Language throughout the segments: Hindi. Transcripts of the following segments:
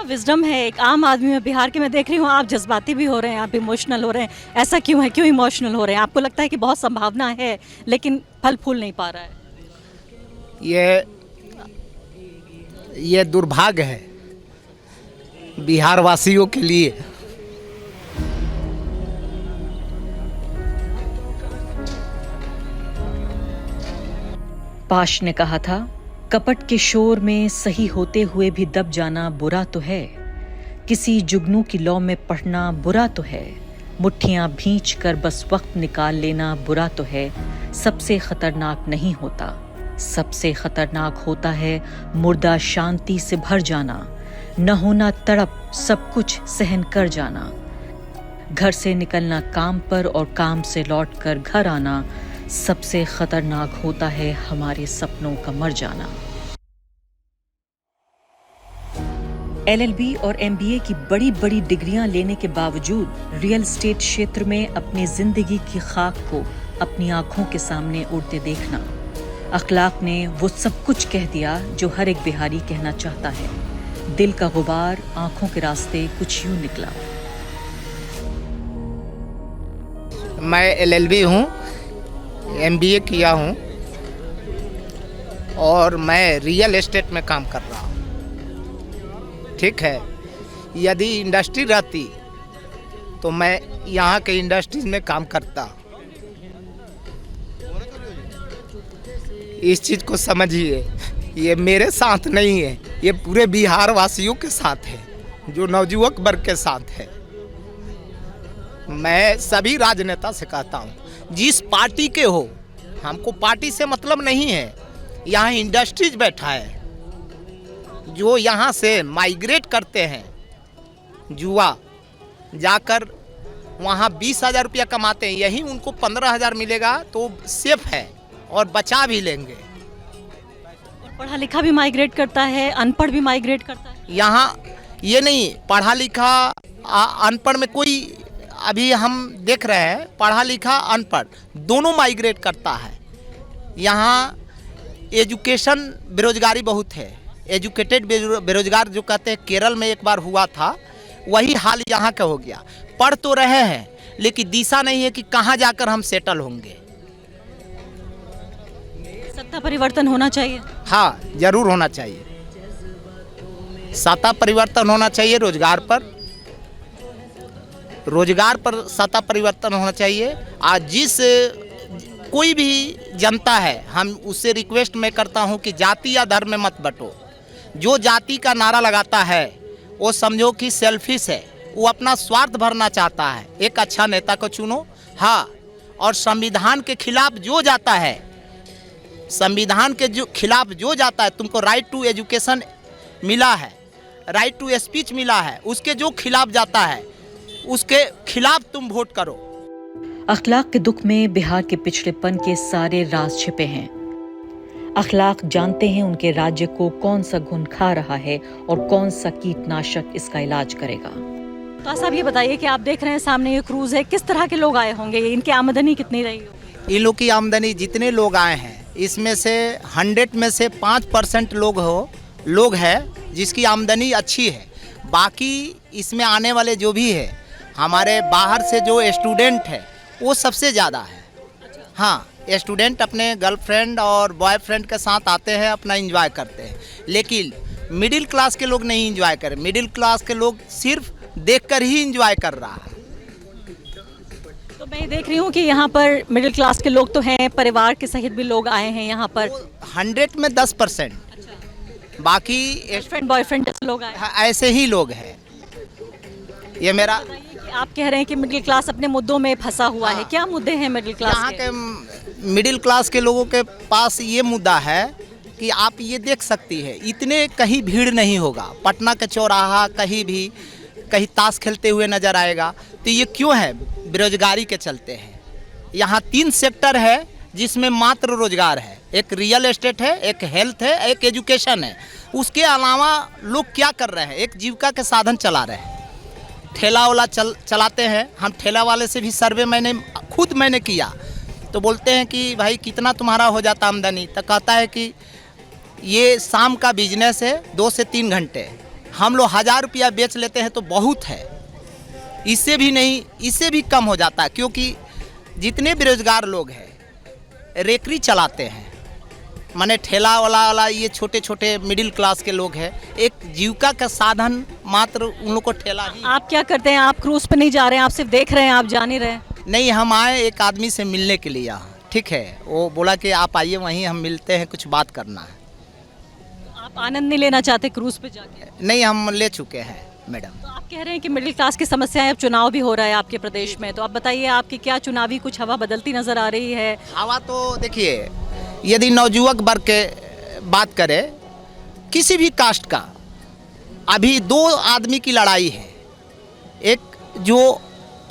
विजडम है एक आम आदमी में बिहार के। मैं देख रही हूँ आप जज्बाती भी हो रहे हैं, आप इमोशनल हो रहे हैं। ऐसा क्यों है, क्यों इमोशनल हो रहे हैं? आपको लगता है कि बहुत संभावना है लेकिन फल फूल नहीं पा रहा है? ये दुर्भाग्य है बिहार वासियों के लिए। पाश ने कहा था, कपट के शोर में सही होते हुए भी दब जाना बुरा तो है, किसी जुगनू की लौ में पढ़ना बुरा तो है, मुट्ठियां भींच कर बस वक्त निकाल लेना बुरा तो है। सबसे खतरनाक नहीं होता, सबसे खतरनाक होता है मुर्दा शांति से भर जाना, न होना तड़प, सब कुछ सहन कर जाना। घर से निकलना काम पर और काम से लौटकर घर आना, सबसे खतरनाक होता है हमारे सपनों का मर जाना। एलएलबी और एमबीए की बड़ी बड़ी डिग्रियां लेने के बावजूद रियल एस्टेट क्षेत्र में अपनी जिंदगी की खाक को अपनी आंखों के सामने उड़ते देखना, अखलाक ने वो सब कुछ कह दिया जो हर एक बिहारी कहना चाहता है। दिल का गुबार आंखों के रास्ते कुछ यूं निकला। मैं एलएलबी हूँ, एमबीए किया हूँ और मैं रियल एस्टेट में काम कर रहा हूँ। ठीक है, यदि इंडस्ट्री रहती तो मैं यहाँ के इंडस्ट्रीज में काम करता। इस चीज़ को समझिए, ये मेरे साथ नहीं है, ये पूरे बिहार वासियों के साथ है, जो नवयुवक वर्ग के साथ है। मैं सभी राजनेता से कहता हूँ, जिस पार्टी के हो, हमको पार्टी से मतलब नहीं है। यहाँ इंडस्ट्रीज बैठा है जो यहाँ से माइग्रेट करते हैं, जुआ जाकर वहाँ 20,000 रुपया कमाते हैं, यही उनको 15,000 मिलेगा तो सेफ है और बचा भी लेंगे। पढ़ा लिखा भी माइग्रेट करता है, अनपढ़ भी माइग्रेट करता है। यहाँ ये नहीं पढ़ा लिखा अनपढ़ में कोई, अभी हम देख रहे हैं पढ़ा लिखा अनपढ़ दोनों माइग्रेट करता है। यहाँ एजुकेशन बेरोजगारी बहुत है, एजुकेटेड बेरोजगार जो कहते हैं, केरल में एक बार हुआ था, वही हाल यहाँ का हो गया। पढ़ तो रहे हैं लेकिन दिशा नहीं है कि कहाँ जाकर हम सेटल होंगे। सत्ता परिवर्तन होना चाहिए। हाँ, जरूर होना चाहिए, सत्ता परिवर्तन होना चाहिए। रोजगार पर सत्ता परिवर्तन होना चाहिए। आज जिस कोई भी जनता है, हम उससे रिक्वेस्ट मैं करता हूं कि जाति या धर्म में मत बंटो। जो जाति का नारा लगाता है वो समझो कि सेल्फिश है, वो अपना स्वार्थ भरना चाहता है। एक अच्छा नेता को चुनो। हाँ, और संविधान के खिलाफ जो जाता है, संविधान के जो खिलाफ जो जाता है, तुमको राइट टू एजुकेशन मिला है, राइट टू स्पीच मिला है, उसके जो खिलाफ जाता है उसके खिलाफ तुम वोट करो। अखलाक के दुख में बिहार के पिछड़ेपन के सारे राज छिपे हैं। अखलाक जानते हैं उनके राज्य को कौन सा घुन खा रहा है और कौन सा कीटनाशक इसका इलाज करेगा। तो साहब ये बताइए कि आप देख रहे हैं सामने ये क्रूज है, किस तरह के लोग आए होंगे, इनकी आमदनी कितनी रही होगी? इन लोग की आमदनी, जितने लोग आए हैं इसमें से 100 में से 5% लोग हैं जिसकी आमदनी अच्छी है। बाकी इसमें आने वाले जो भी है, हमारे बाहर से जो स्टूडेंट है वो सबसे ज़्यादा है। हाँ, स्टूडेंट अपने गर्लफ्रेंड और बॉयफ्रेंड के साथ आते हैं, अपना एंजॉय करते हैं, लेकिन मिडिल क्लास के लोग नहीं एंजॉय करें। मिडिल क्लास के लोग सिर्फ देखकर ही एंजॉय कर रहा है। तो मैं देख रही हूँ कि यहाँ पर मिडिल क्लास के लोग तो हैं, परिवार के सहित भी लोग आए हैं यहाँ पर। 100 में 10%, बाकी फ्रेंड बॉयफ्रेंड जैसे लोग आए हैं। ऐसे ही लोग हैं। ये मेरा, आप कह रहे हैं कि मिडिल क्लास अपने मुद्दों में फंसा हुआ है। क्या मुद्दे हैं मिडिल क्लास यहाँ के मिडिल क्लास के लोगों के पास ये मुद्दा है कि आप ये देख सकती है, इतने कहीं भीड़ नहीं होगा। पटना का चौराहा कहीं भी कहीं ताश खेलते हुए नजर आएगा। तो ये क्यों है? बेरोजगारी के चलते हैं। यहाँ 3 सेक्टर है जिसमें मात्र रोजगार है। एक रियल एस्टेट है, एक हेल्थ है, एक एजुकेशन है। उसके अलावा लोग क्या कर रहे हैं? एक जीविका के साधन चला रहे हैं, ठेला वाला चलाते हैं। हम ठेला वाले से भी सर्वे मैंने किया, तो बोलते हैं कि भाई कितना तुम्हारा हो जाता आमदनी? तो कहता है कि ये शाम का बिजनेस है, 2 से 3 घंटे। हम लोग 1000 रुपया बेच लेते हैं तो बहुत है, इससे भी नहीं, इससे भी कम हो जाता है। क्योंकि जितने बेरोजगार लोग हैं रेकड़ी चलाते हैं, माने ठेला वाला ये छोटे छोटे मिडिल क्लास के लोग हैं, एक जीविका का साधन मात्र उन लोग को ठेला ही। आप क्या करते हैं? आप क्रूज पे नहीं जा रहे हैं, आप सिर्फ देख रहे हैं, आप जा नहीं रहे हैं? नहीं, हम आए एक आदमी से मिलने के लिए यहाँ, ठीक है, वो बोला कि आप आइए, वहीं हम मिलते हैं, कुछ बात करना है। आप आनंद नहीं लेना चाहते क्रूज पे जाके? नहीं, हम ले चुके हैं मैडम। तो आप कह रहे हैं कि मिडिल क्लास की समस्याएं, अब चुनाव भी हो रहा है आपके प्रदेश में, तो आप बताइए आपकी क्या चुनावी कुछ हवा बदलती नजर आ रही है? हवा तो देखिए, यदि नवयुवक वर्ग के बात करें, किसी भी कास्ट का, अभी 2 आदमी की लड़ाई है। एक जो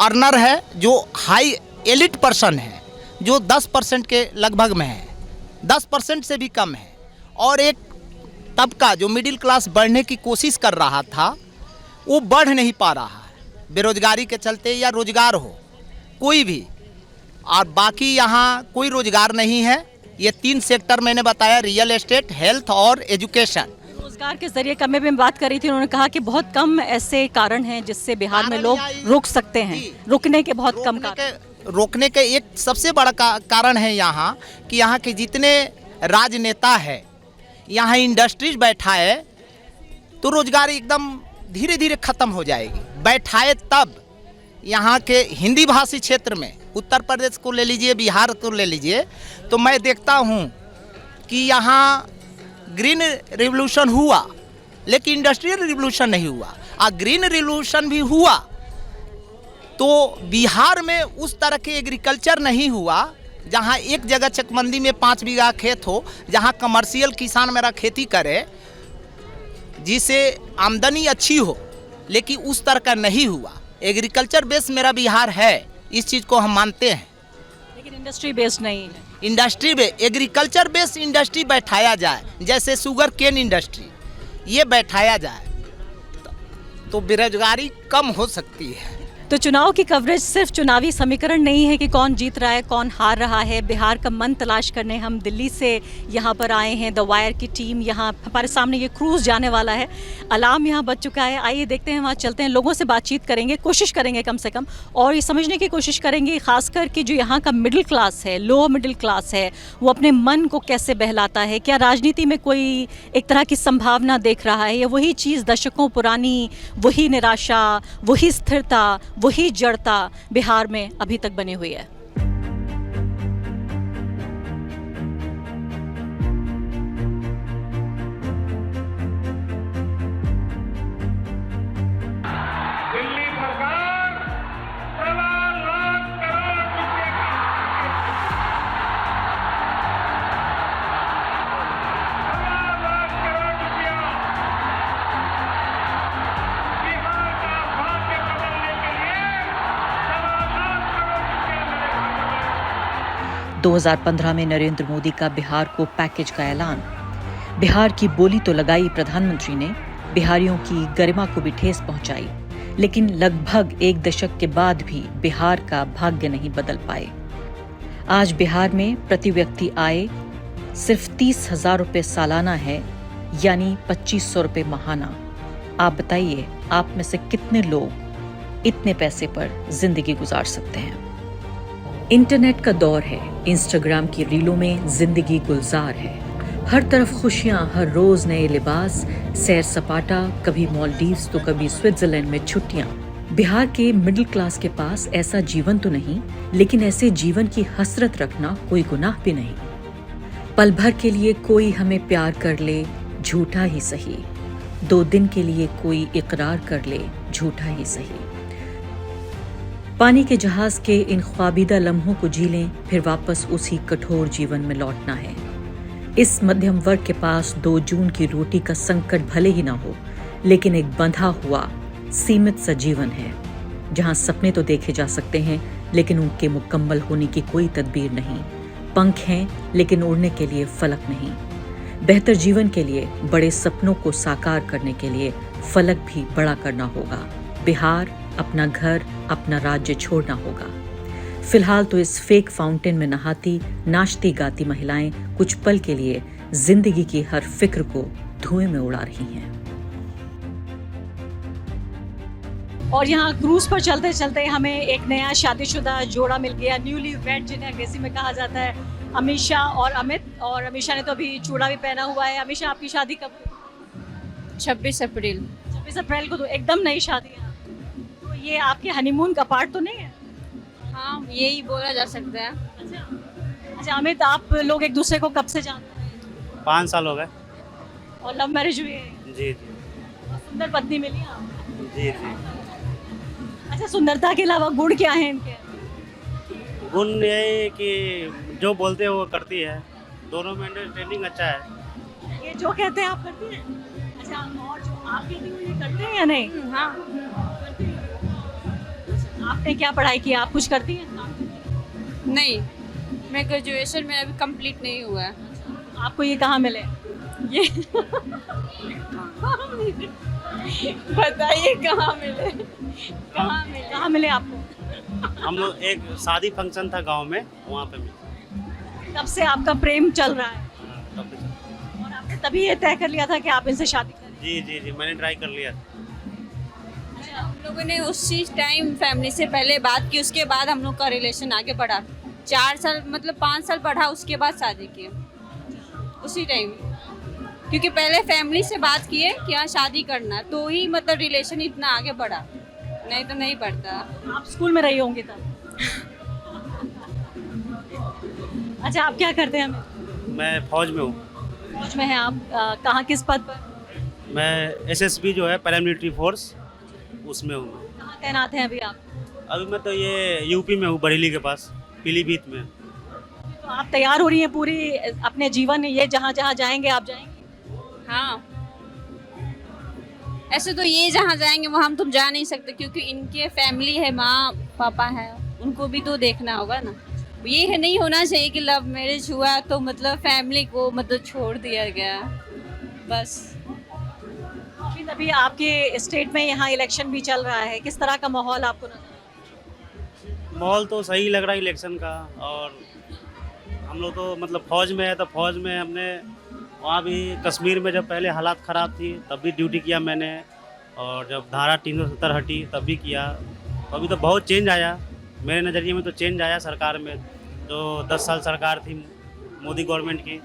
अर्नर है, जो हाई एलिट पर्सन है, जो 10% के लगभग में है, 10% से भी कम है, और एक तबका जो मिडिल क्लास बढ़ने की कोशिश कर रहा था, वो बढ़ नहीं पा रहा है, बेरोजगारी के चलते, या रोजगार हो कोई भी, और बाकी यहाँ कोई रोजगार नहीं है। ये 3 सेक्टर मैंने बताया, रियल एस्टेट, हेल्थ और एजुकेशन। रोजगार के जरिए कम में बात करी थी, उन्होंने कहा कि बहुत कम ऐसे कारण हैं जिससे बिहार में लोग रुक सकते हैं, रुकने के बहुत कम कारण। रोकने के एक सबसे बड़ा कारण है यहाँ कि यहाँ के जितने राजनेता है, यहाँ इंडस्ट्रीज बैठाए तो रोजगार एकदम धीरे धीरे खत्म हो जाएगी। बैठाए तब यहाँ के हिंदी भाषी क्षेत्र में, उत्तर प्रदेश को ले लीजिए, बिहार को ले लीजिए, तो मैं देखता हूँ कि यहाँ ग्रीन रिवॉल्यूशन हुआ, लेकिन इंडस्ट्रियल रिवॉल्यूशन नहीं हुआ। और ग्रीन रिवॉल्यूशन भी हुआ तो बिहार में उस तरह के एग्रीकल्चर नहीं हुआ, जहाँ एक जगह चकमंदी में 5 बीघा खेत हो, जहाँ कमर्शियल किसान मेरा खेती करे, जिसे आमदनी अच्छी हो, लेकिन उस तरह का नहीं हुआ। एग्रीकल्चर बेस मेरा बिहार है, इस चीज़ को हम मानते हैं, लेकिन इंडस्ट्री बेस्ड नहीं है। इंडस्ट्री एग्रीकल्चर बेस्ड इंडस्ट्री बैठाया जाए, जैसे शुगर केन इंडस्ट्री, ये बैठाया जाए तो बेरोजगारी कम हो सकती है। तो चुनाव की कवरेज सिर्फ चुनावी समीकरण नहीं है कि कौन जीत रहा है, कौन हार रहा है। बिहार का मन तलाश करने हम दिल्ली से यहाँ पर आए हैं। द वायर की टीम यहाँ हमारे सामने, ये क्रूज जाने वाला है, अलार्म यहाँ बज चुका है। आइए देखते हैं, वहाँ चलते हैं, लोगों से बातचीत करेंगे, कोशिश करेंगे कम से कम, और ये समझने की कोशिश करेंगे खासकर कि जो यहाँ का मिडिल क्लास है, लोअर मिडिल क्लास है, वो अपने मन को कैसे बहलाता है। क्या राजनीति में कोई एक तरह की संभावना देख रहा है, या वही चीज़ दशकों पुरानी, वही निराशा, वही स्थिरता, वही जड़ता बिहार में अभी तक बनी हुई है। दिल्ली सरकार 1.25 लाख करोड़ रुपए का 1.25 लाख करोड़ रुपया बिहार का भाग्य बदलने के लिए 1.25 लाख करोड़ रुपया मेरे भाग्य में। 2015 में नरेंद्र मोदी का बिहार को पैकेज का ऐलान। बिहार की बोली तो लगाई प्रधानमंत्री ने, बिहारियों की गरिमा को भी ठेस पहुंचाई, लेकिन लगभग 1 दशक के बाद भी बिहार का भाग्य नहीं बदल पाए। आज बिहार में प्रति व्यक्ति आय सिर्फ 30,000 रुपये सालाना है, यानी 2,500 रुपये माहाना। आप बताइए, आप में से कितने लोग इतने पैसे पर जिंदगी गुजार सकते हैं? इंटरनेट का दौर है, इंस्टाग्राम की रीलों में जिंदगी गुलजार है। हर तरफ खुशियां, हर रोज नए लिबास, सैर सपाटा, कभी मालदीव्स तो कभी स्विट्जरलैंड में छुट्टियां। बिहार के मिडिल क्लास के पास ऐसा जीवन तो नहीं, लेकिन ऐसे जीवन की हसरत रखना कोई गुनाह भी नहीं। पल भर के लिए कोई हमें प्यार कर ले, झूठा ही सही। 2 दिन के लिए कोई इकरार कर ले, झूठा ही सही। पानी के जहाज के इन ख्वाबीदा लम्हों को जी लें, फिर वापस उसी कठोर जीवन में लौटना है। इस मध्यम वर्ग के पास 2 जून की रोटी का संकट भले ही ना हो, लेकिन एक बंधा हुआ सीमित सा जीवन है, जहां सपने तो देखे जा सकते हैं, लेकिन उनके मुकम्मल होने की कोई तदबीर नहीं। पंख हैं, लेकिन उड़ने के लिए फलक नहीं। बेहतर जीवन के लिए, बड़े सपनों को साकार करने के लिए फलक भी बड़ा करना होगा। बिहार, अपना घर, अपना राज्य छोड़ना होगा। फिलहाल तो इस फेक फाउंटेन में नहाती, नाचती गाती महिलाएं कुछ पल के लिए जिंदगी की हर फिक्र को धुएं में उड़ा रही हैं। और यहाँ क्रूज पर चलते चलते हमें एक नया शादीशुदा जोड़ा मिल गया, न्यूली वेड जिन्हें अंग्रेजी में कहा जाता है, अमीशा और अमित। और अमीशा ने तो अभी चूड़ा भी पहना हुआ है। अमीशा, आपकी शादी कब? 26 अप्रैल। 26 अप्रैल को। तो एकदम नई शादी है। तो ये आपके हनीमून का पार्ट तो नहीं है? हाँ, यही बोला जा सकता है। अच्छा अमित, आप लोग एक दूसरे को कब से जानते हैं? 5 साल हो गए। और लव मैरिज हुई है? जी जी और सुंदर पत्नी मिली आपको? जी जी। अच्छा, सुंदरता के अलावा गुण क्या है इनके? गुण यही है कि जो बोलते हैं वो करती है, दोनों में अंडरस्टैंडिंग अच्छा है। ये जो कहते हैं आप करती हैं? अच्छा, और जो आप कहती हो ये करते हैं या नहीं? हाँ, करती हैं। आपने क्या पढ़ाई की? आप कुछ करती हैं? नहीं, मैं ग्रेजुएशन मेरा अभी कंप्लीट नहीं हुआ है। आपको ये कहाँ मिले? ये बताइए कहाँ मिले? कहाँ मिले? कहाँ मिले आपको? हम लोग एक शादी फंक्शन था गांव में, वहाँ पे मिले। तब से आपका प्रेम चल रहा है तब पे- और आपने तभी ये तय कर लिया था कि आप इनसे शादी करें? जी जी जी, मैंने ट्राई कर लिया। हम लोगों ने उसी टाइम फैमिली से पहले बात की, उसके बाद हम लोग का रिलेशन आगे बढ़ा। 4 साल मतलब 5 साल बढ़ा, उसके बाद शादी की उसी टाइम। क्योंकि पहले फैमिली से बात किए कि हाँ शादी करना, तो ही मतलब रिलेशन इतना आगे बढ़ा, नहीं तो नहीं बढ़ता। आप स्कूल में रही होंगी तब। अच्छा, आप क्या करते हैं? मैं फौज में हूँ। फौज में हैं आप? कहाँ, किस पद पर? मैं एसएसबी जो है पैरामिलिट्री फोर्स, उसमें हूँ। कहाँ तैनात हैं अभी आप? अभी मैं तो ये यूपी में हूँ, बरेली के पास, पीलीभीत में। तो आप तैयार हो रही हैं पूरी अपने जीवन, ये जहाँ जहाँ जाएंगे आप जाएंगे? हाँ, ऐसे तो ये जहाँ जाएंगे वो हम तुम जा नहीं सकते, क्योंकि इनके फैमिली है, माँ पापा है, उनको भी तो देखना होगा ना। ये है, नहीं होना चाहिए कि लव मैरिज हुआ तो मतलब फैमिली को मतलब छोड़ दिया गया बस। अभी आपके स्टेट में यहाँ इलेक्शन भी चल रहा है, किस तरह का माहौल आपको नजर आ रहा है? माहौल तो सही लग रहा है इलेक्शन का। और हम लोग तो मतलब फौज में है, तो फौज में हमने वहाँ भी कश्मीर में जब पहले हालात ख़राब थी तब भी ड्यूटी किया मैंने, और जब धारा 370 हटी तब भी किया। तो अभी तो बहुत चेंज आया, मेरे नज़रिए में तो चेंज आया सरकार में। जो 10 साल सरकार थी मोदी गवर्नमेंट की,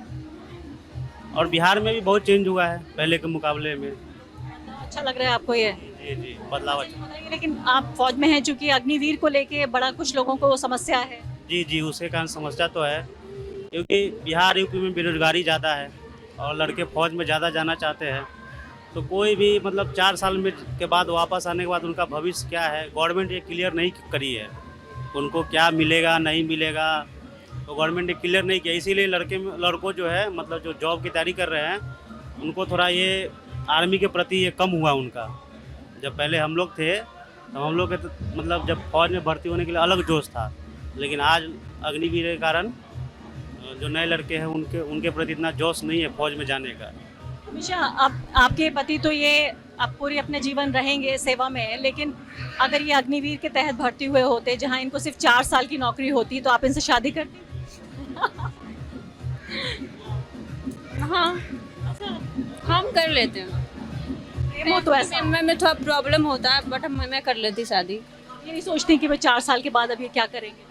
और बिहार में भी बहुत चेंज हुआ है पहले के मुकाबले में। अच्छा लग रहा है आपको ये? जी जी, बदलाव अच्छा। बताइए, लेकिन आप फौज में हैं, चूंकि अग्निवीर को लेके बड़ा कुछ लोगों को समस्या है। जी जी, उसके कारण समस्या तो है, क्योंकि बिहार यूपी में बेरोजगारी ज़्यादा है और लड़के फौज में ज़्यादा जाना चाहते हैं। तो कोई भी मतलब 4 साल में के बाद वापस आने के बाद उनका भविष्य क्या है, गवर्नमेंट ये क्लियर नहीं करी है। उनको क्या मिलेगा नहीं मिलेगा, तो गवर्नमेंट ने क्लियर नहीं किया। इसीलिए लड़कों जो है मतलब जो जॉब की तैयारी कर रहे हैं, उनको थोड़ा ये आर्मी के प्रति ये कम हुआ उनका। जब पहले हम लोग थे तो हम लोग के मतलब जब फौज में भर्ती होने के लिए अलग जोश था, लेकिन आज अग्निवीर के कारण जो नए लड़के हैं उनके प्रति इतना जोश नहीं है फौज में जाने का। हमेशा आपके पति तो ये आप पूरी अपने जीवन रहेंगे सेवा में, लेकिन अगर ये अग्निवीर के तहत भर्ती हुए होते जहाँ इनको सिर्फ 4 साल की नौकरी होती, तो आप इनसे शादी करती? हाँ, हम कर लेते हैं। प्रेम हो तो ऐसा मैं थोड़ा प्रॉब्लम होता है, बट मैं कर लेती शादी। ये नहीं सोचती कि भाई 4 साल के बाद अब ये क्या करेंगे?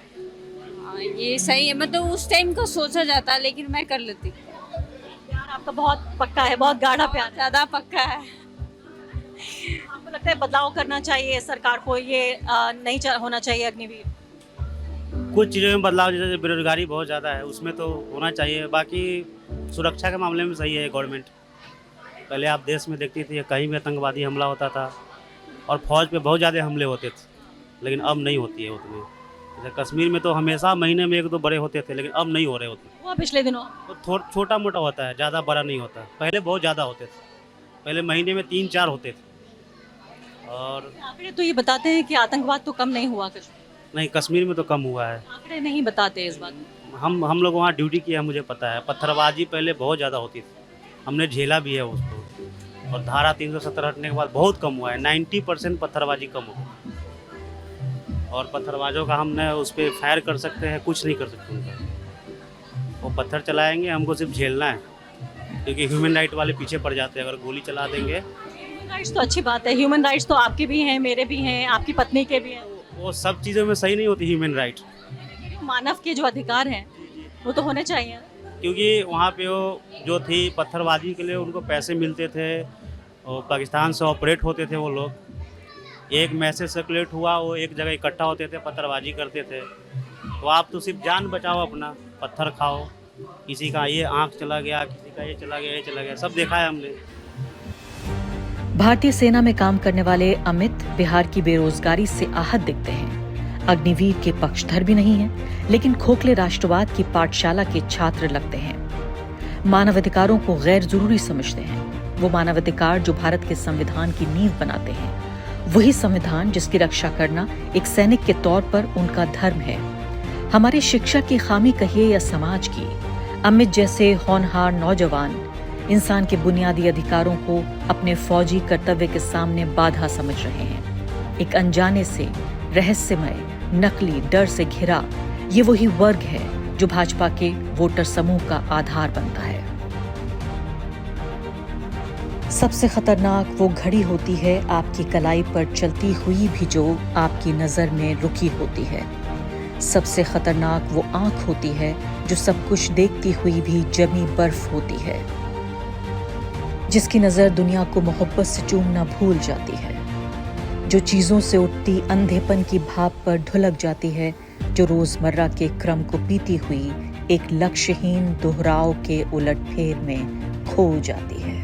हाँ, ये सही है, मतलब उस टाइम को सोचा जाता है, लेकिन मैं कर लेती। प्यार आपका बहुत पक्का है, बहुत गाढ़ा प्यार है। ज़्यादा पक्का है। आपको लगता है बदलाव करना चाहिए सरकार को, ये नहीं होना चाहिए अग्निवीर? कुछ चीज़ों में बदलाव, जैसे बेरोजगारी बहुत ज़्यादा है उसमें तो होना चाहिए। बाकी सुरक्षा के मामले में सही है गवर्नमेंट। पहले आप देश में देखती थी कहीं भी आतंकवादी हमला होता था और फौज पे बहुत ज़्यादा हमले होते थे, लेकिन अब नहीं होती है उतने। जैसे कश्मीर में तो हमेशा महीने में 1-2 बड़े होते थे, लेकिन अब नहीं हो रहे होते। हुआ पिछले दिनों? तो छोटा मोटा होता है, ज़्यादा बड़ा नहीं होता। पहले बहुत ज़्यादा होते थे, पहले महीने में 3-4 होते थे। और आंकड़े तो ये बताते हैं कि आतंकवाद तो कम नहीं हुआ कश्मीर। नहीं, कश्मीर में तो कम हुआ है। आंकड़े नहीं बताते इस बात में। हम लोग वहाँ ड्यूटी किया, मुझे पता है। पत्थरबाजी पहले बहुत ज़्यादा होती थी, हमने झेला भी है उसको। और धारा 370 हटने के बाद बहुत कम हुआ है, 90% पत्थरबाजी कम हो गई। और पत्थरबाजों का हमने उस पर फायर कर सकते हैं, कुछ नहीं कर सकते उनका। वो पत्थर चलाएंगे, हमको सिर्फ झेलना है, क्योंकि ह्यूमन राइट वाले पीछे पड़ जाते हैं। अगर गोली चला देंगे राइट्स तो अच्छी बात है, ह्यूमन राइट्स तो आपके भी हैं, मेरे भी हैं, आपकी पत्नी के भी हैं। वो सब चीज़ों में सही नहीं होती ह्यूमन राइट, मानव के जो अधिकार हैं वो तो होने चाहिए ना। क्योंकि वहाँ पे वो जो थी पत्थरबाजी के लिए उनको पैसे मिलते थे और पाकिस्तान से ऑपरेट होते थे वो लोग। एक मैसेज सर्कुलेट हुआ, वो एक जगह इकट्ठा होते थे, पत्थरबाजी करते थे। तो आप तो सिर्फ जान बचाओ अपना, पत्थर खाओ, किसी का ये आँख चला गया, किसी का ये चला गया, ये चला गया, सब देखा है हमने। भारतीय सेना में काम करने वाले अमित बिहार की बेरोजगारी से आहत दिखते हैं। अग्निवीर के पक्षधर भी नहीं हैं, लेकिन खोखले राष्ट्रवाद की पाठशाला के छात्र लगते हैं। मानवाधिकारों को गैर जरूरी समझते हैं। वो मानवाधिकार जो भारत के संविधान की नींव बनाते हैं, वही संविधान जिसकी रक्षा करना एक सैनिक के तौर पर उनका धर्म है। हमारी शिक्षा की खामी कहिए या समाज की, अमित जैसे होनहार नौजवान इंसान के बुनियादी अधिकारों को अपने फौजी कर्तव्य के सामने बाधा समझ रहे हैं। एक अनजाने से, रहस्यमय, नकली डर से घिरा ये वही वर्ग है जो भाजपा के वोटर समूह का आधार बनता है। सबसे खतरनाक वो घड़ी होती है आपकी कलाई पर चलती हुई भी जो आपकी नजर में रुकी होती है। सबसे खतरनाक वो आंख होती है जो सब कुछ देखती हुई भी जमी बर्फ होती है, जिसकी नजर दुनिया को मोहब्बत से चूमना भूल जाती है, जो चीजों से उठती अंधेपन की भाप पर ढुलक जाती है, जो रोजमर्रा के क्रम को पीती हुई एक लक्ष्यहीन दोहराव के उलटफेर में खो जाती है।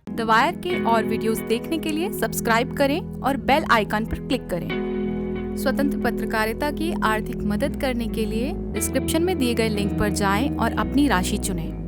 द वायर के और वीडियोस देखने के लिए सब्सक्राइब करें और बेल आइकन पर क्लिक करें। स्वतंत्र पत्रकारिता की आर्थिक मदद करने के लिए डिस्क्रिप्शन में दिए गए लिंक पर जाएं और अपनी राशि चुनें।